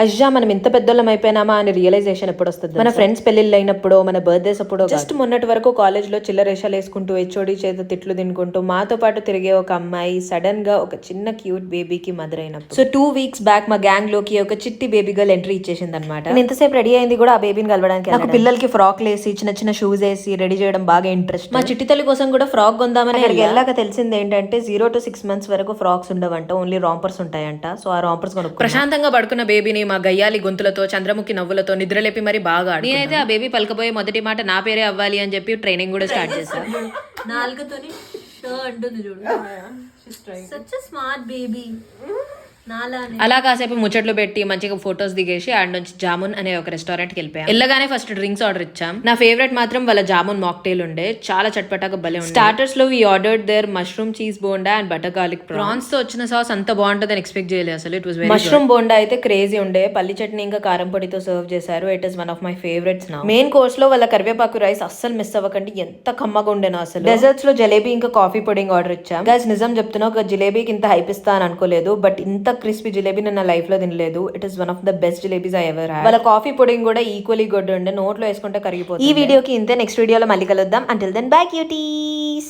అజ్జా మనం ఇంత పెద్దోళ్ళం అయిపోయినామా అని రియలైజేషన్ ఎప్పుడు వస్తుంది? మన ఫ్రెండ్స్ పెళ్లిళ్ళు అయినప్పుడు, మన బర్త్డేస్ అప్పుడు, జస్ట్ మొన్నటి వరకు కాలేజ్ లో చిల్లరేషాలు వేసుకుంటూ హెచ్ఓడి చేత తిట్లు తినుకుంటూ మాతో పాటు తిరిగే ఒక అమ్మాయి సడన్ గా ఒక చిన్న క్యూట్ బేబీకి మదర్ అయినప్పుడు. సో 2 weeks బ్యాక్ మా గ్యాంగ్ లోకి ఒక చిట్టి బేబీ గర్ల్ ఎంట్రీ ఇచ్చేసింది అనమాట. నేను ఇంతసేపు రెడీ అయింది కూడా ఆ బేబీని కలవడానికి. నాకు పిల్లలకి ఫ్రాక్ వేసి చిన్న చిన్న షూస్ వేసి రెడీ చేయడం బాగా ఇంట్రెస్ట్. మా చిట్టి తల్లి కోసం కూడా ఫ్రాక్ కొందామని అక్కడికి వెళ్ళాక తెలిసింది ఏంటంటే 0 to 6 months వరకు ఫ్రాక్స్ ఉండవంట, ఓన్లీ రాంపర్స్ ఉంటాయంట. సో ఆ రాంపర్స్ కొనుక్కో. ప్రశాంతంగా పడుకున్న బేబీని మా గయ్యాలి గొంతులతో చంద్రముఖి నవ్వులతో నిద్రలేపి మరి బాగా నేనైతే ఆ బేబీ పలకపోయే మొదటి మాట నా పేరే అవ్వాలి అని చెప్పి ట్రైనింగ్ కూడా స్టార్ట్ చేశాను. నాలుగుతోని అంటుంది చూడు. Such a smart baby. అలా కాసేపు ముచ్చట్లు పెట్టి మంచిగా ఫొటోస్ దిగేసి ఆడ నుంచి జామున్ అనే ఒక రెస్టారెంట్ కి వెళ్ళిపోయాం. వెళ్ళగానే ఫస్ట్ డ్రింక్స్ ఆర్డర్ ఇచ్చాం. నా ఫేవరెట్ మాత్రం వాళ్ళ జామున్ మాక్టైల్ ఉండే, చాలా చట్పటాగా భలే ఉంది. స్టార్టర్స్ లో we ordered there mushroom cheese bonda and butter garlic prawns తో వచ్చిన సాస్ అంత బాగుంటుందని ఎక్స్పెక్ట్ చేయలేదు అసలు. It was very mushroom bonda అయితే క్రేజీ ఉండే. పల్లి చట్నీ ఇంకా కారం పొడితో సర్వ్ చేశారు. It is one of my favourites నా. మెయిన్ కోర్స్ లో వాళ్ళ కరివేపాకు రైస్ అస్సలు మిస్ అవ్వకండి, ఎంత కమ్మగా ఉండేనో అసలు. డెజర్ట్స్ లో జలేబీ ఇంకా కాఫీ పుడింగ్ ఆర్డర్ ఇచ్చాం. గైస్ నిజం చెప్తున్నా, ఒక జిలేబీకి ఇంత హైప్ ఇస్తా అని అనుకోలేదు, బట్ ఇంత క్రిస్పీ జిలేబీ నా లైఫ్ లో తినలేదు. It is one of the best jalebis I ever had. వాళ్ళ కాఫీ పుడింగ్ కూడా ఈక్వల్లీ గుడ్ ఉండే, నోట్లో వేసుకుంటే కరిగిపోతుంది. ఈ వీడియోకి ఇంతే, నెక్స్ట్ వీడియోలో మళ్ళీ కలుద్దాం. Until then bye cuties.